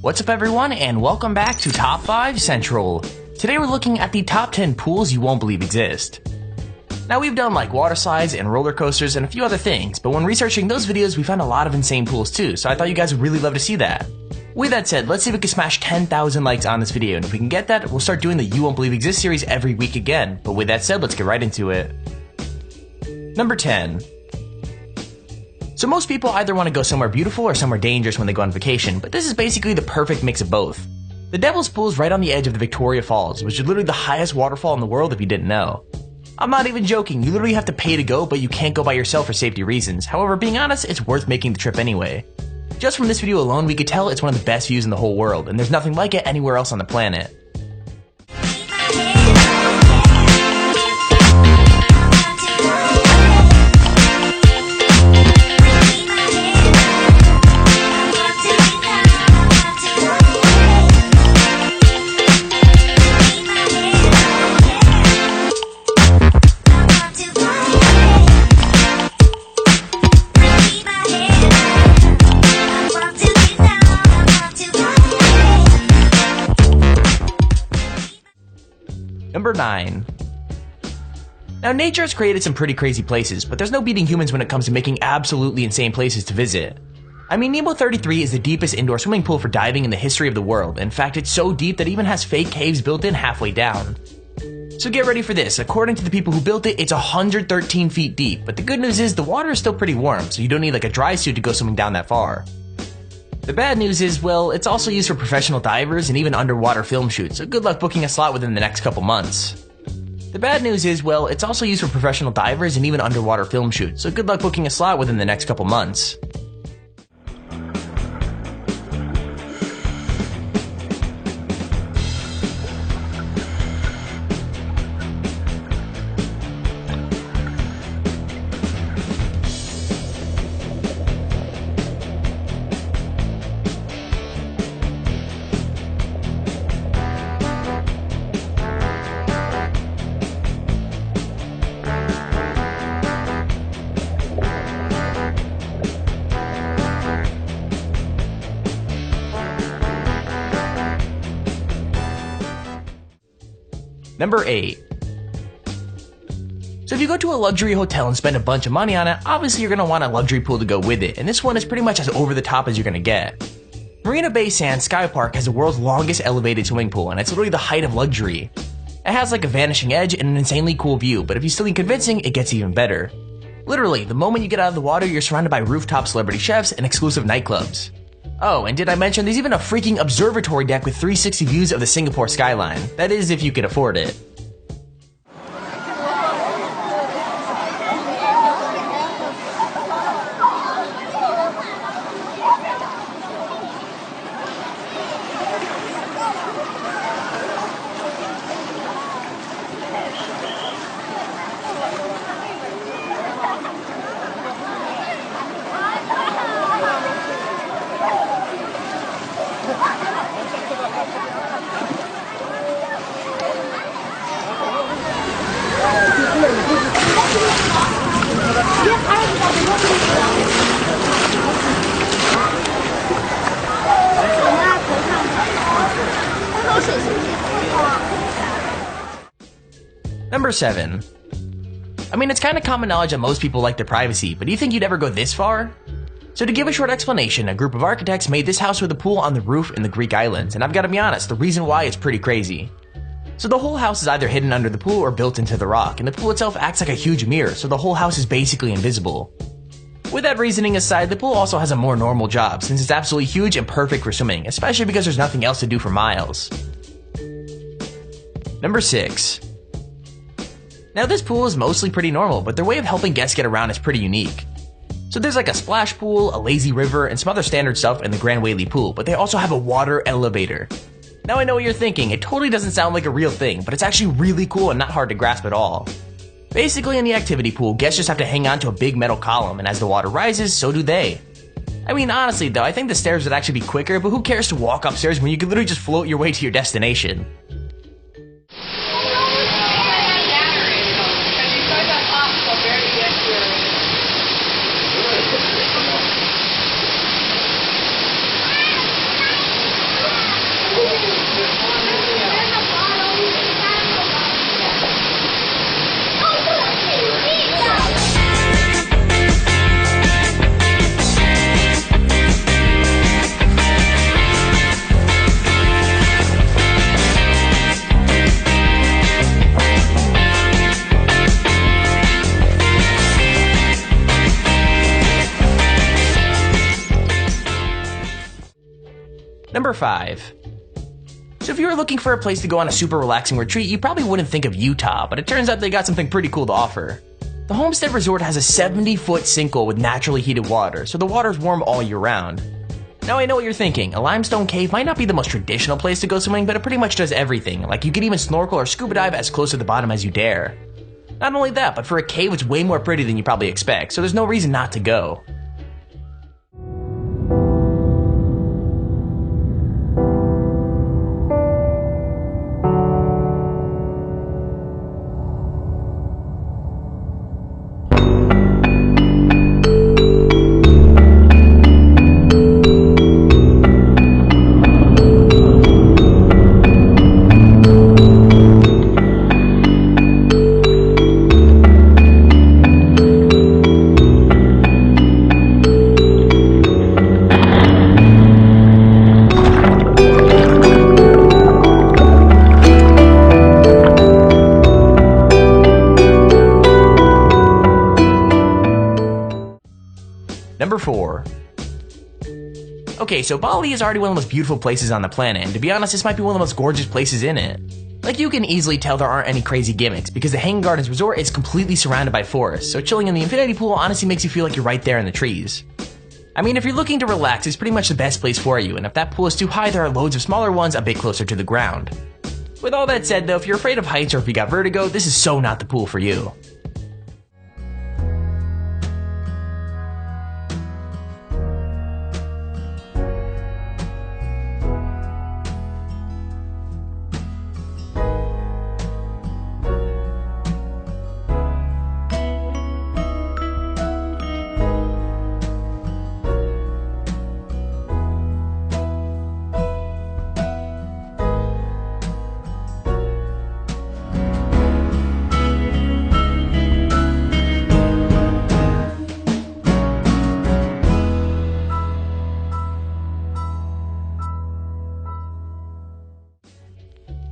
What's up everyone, and welcome back to Top 5 Central. Today we're looking at the top 10 pools you won't believe exist. Now we've done like water slides and roller coasters and a few other things, but when researching those videos we found a lot of insane pools too, so I thought you guys would really love to see that. With that said, let's see if we can smash 10,000 likes on this video, and if we can get that, we'll start doing the You Won't Believe Exist series every week again. But with that said, let's get right into it. Number 10. So most people either want to go somewhere beautiful or somewhere dangerous when they go on vacation, but this is basically the perfect mix of both. The Devil's Pool is right on the edge of the Victoria Falls, which is literally the highest waterfall in the world if you didn't know. I'm not even joking, you literally have to pay to go, but you can't go by yourself for safety reasons. However, being honest, it's worth making the trip anyway. Just from this video alone, we could tell it's one of the best views in the whole world, and there's nothing like it anywhere else on the planet. Number 9. Now nature has created some pretty crazy places, but there's no beating humans when it comes to making absolutely insane places to visit. I mean, Nemo 33 is the deepest indoor swimming pool for diving in the history of the world. In fact, it's so deep that it even has fake caves built in halfway down. So get ready for this, according to the people who built it, it's 113 feet deep, but the good news is the water is still pretty warm, so you don't need like a dry suit to go swimming down that far. The bad news is, well, it's also used for professional divers and even underwater film shoots, so good luck booking a slot within the next couple months. The bad news is, well, it's also used for professional divers and even underwater film shoots, so good luck booking a slot within the next couple months. Number 8. So if you go to a luxury hotel and spend a bunch of money on it, obviously you're going to want a luxury pool to go with it, and this one is pretty much as over the top as you're going to get. Marina Bay Sands Sky Park has the world's longest elevated swimming pool, and it's literally the height of luxury. It has like a vanishing edge and an insanely cool view, but if you still need convincing, it gets even better. Literally, the moment you get out of the water, you're surrounded by rooftop celebrity chefs and exclusive nightclubs. Oh, and did I mention there's even a freaking observatory deck with 360 views of the Singapore skyline. That is if you could afford it. Number 7. I mean, it's kind of common knowledge that most people like their privacy, but do you think you'd ever go this far? So to give a short explanation, a group of architects made this house with a pool on the roof in the Greek islands, and I've got to be honest, the reason why is pretty crazy. So the whole house is either hidden under the pool or built into the rock, and the pool itself acts like a huge mirror, so the whole house is basically invisible. With that reasoning aside, the pool also has a more normal job, since it's absolutely huge and perfect for swimming, especially because there's nothing else to do for miles. Number 6. Now this pool is mostly pretty normal, but their way of helping guests get around is pretty unique. So there's like a splash pool, a lazy river, and some other standard stuff in the Grand Whaley pool, but they also have a water elevator. Now I know what you're thinking, it totally doesn't sound like a real thing, but it's actually really cool and not hard to grasp at all. Basically in the activity pool, guests just have to hang on to a big metal column, and as the water rises, so do they. I mean honestly though, I think the stairs would actually be quicker, but who cares to walk upstairs when you can literally just float your way to your destination? Number 5. So if you were looking for a place to go on a super relaxing retreat, you probably wouldn't think of Utah, but it turns out they got something pretty cool to offer. The Homestead Resort has a 70-foot sinkhole with naturally heated water, so the water's warm all year round. Now I know what you're thinking, a limestone cave might not be the most traditional place to go swimming, but it pretty much does everything, like you can even snorkel or scuba dive as close to the bottom as you dare. Not only that, but for a cave it's way more pretty than you probably expect, so there's no reason not to go. Number 4. Okay, so Bali is already one of the most beautiful places on the planet, and to be honest, this might be one of the most gorgeous places in it. Like, you can easily tell there aren't any crazy gimmicks, because the Hanging Gardens Resort is completely surrounded by forests, so chilling in the infinity pool honestly makes you feel like you're right there in the trees. I mean, if you're looking to relax, it's pretty much the best place for you, and if that pool is too high, there are loads of smaller ones a bit closer to the ground. With all that said though, if you're afraid of heights or if you got vertigo, this is so not the pool for you.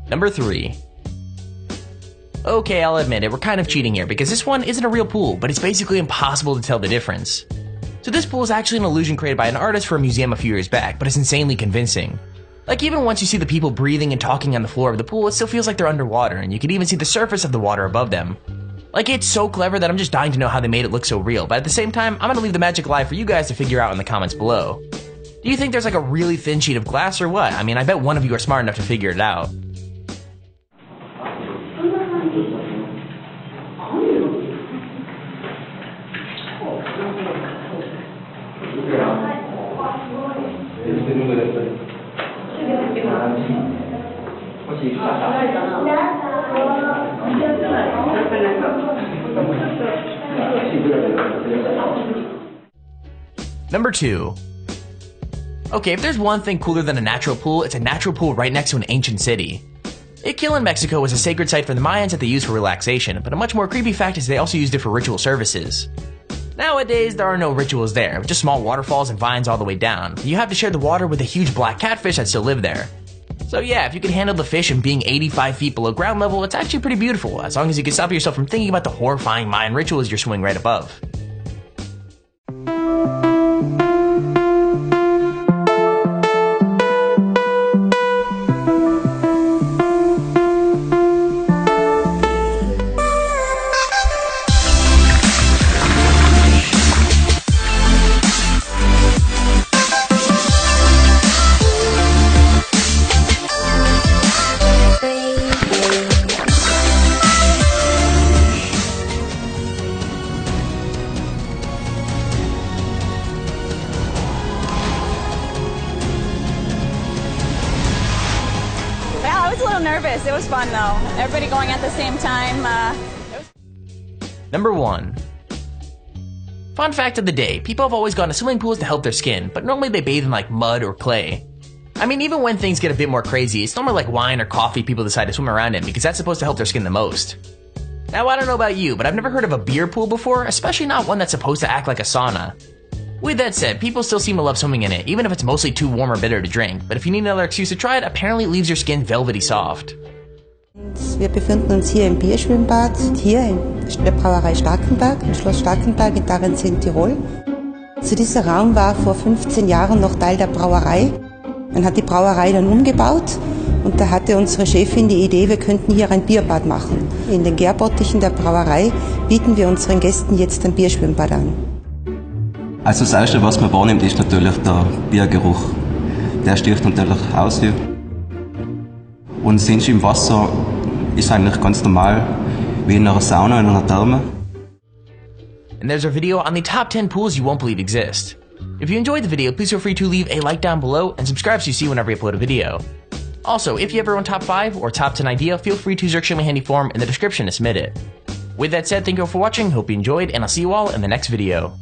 Number 3. Okay, I'll admit it, we're kind of cheating here because this one isn't a real pool, but it's basically impossible to tell the difference. So this pool is actually an illusion created by an artist for a museum a few years back, but it's insanely convincing. Like, even once you see the people breathing and talking on the floor of the pool, it still feels like they're underwater, and you can even see the surface of the water above them. Like, it's so clever that I'm just dying to know how they made it look so real, but at the same time, I'm gonna leave the magic alive for you guys to figure out in the comments below. Do you think there's like a really thin sheet of glass or what? I mean, I bet one of you are smart enough to figure it out. Number 2. Okay, if there's one thing cooler than a natural pool, it's a natural pool right next to an ancient city. Iquil in Mexico was a sacred site for the Mayans that they used for relaxation, but a much more creepy fact is they also used it for ritual services. Nowadays, there are no rituals there, just small waterfalls and vines all the way down. You have to share the water with a huge black catfish that still live there. So yeah, if you can handle the fish and being 85 feet below ground level, it's actually pretty beautiful, as long as you can stop yourself from thinking about the horrifying Mayan rituals you're swimming right above. I was a little nervous. It was fun though. Everybody going at the same time. Number 1. Fun fact of the day, people have always gone to swimming pools to help their skin, but normally they bathe in like mud or clay. I mean, even when things get a bit more crazy, it's normally like wine or coffee people decide to swim around in because that's supposed to help their skin the most. Now, I don't know about you, but I've never heard of a beer pool before, especially not one that's supposed to act like a sauna. With that said, people still seem to love swimming in it, even if it's mostly too warm or bitter to drink, but if you need another excuse to try it, apparently it leaves your skin velvety soft. Wir befinden uns hier im Bierschwimmbad, hier in der Brauerei Starkenberg, im Schloss Starkenberg in Darenz in Tirol. Dieser Raum war vor 15 Jahren noch Teil der Brauerei Man hat die Brauerei dann umgebaut und da hatte unsere Chefin die Idee, wir könnten hier ein Bierbad machen. In den Gärbottichen der Brauerei bieten wir unseren Gästen jetzt ein Bierschwimmbad an. Also das Erste, was man wahrnimmt, ist natürlich der Biergeruch. Der sticht natürlich aus hier. Und sind Sie im Wasser, ist eigentlich ganz normal, wie in einer Sauna, in einer Therme. And there's our video on the top 10 pools you won't believe exist. If you enjoyed the video, please feel free to leave a like down below and subscribe so you see whenever we upload a video. Also, if you ever want top 5 or top 10 idea, feel free to use our extremely handy form in the description to submit it. With that said, thank you all for watching, hope you enjoyed, and I'll see you all in the next video.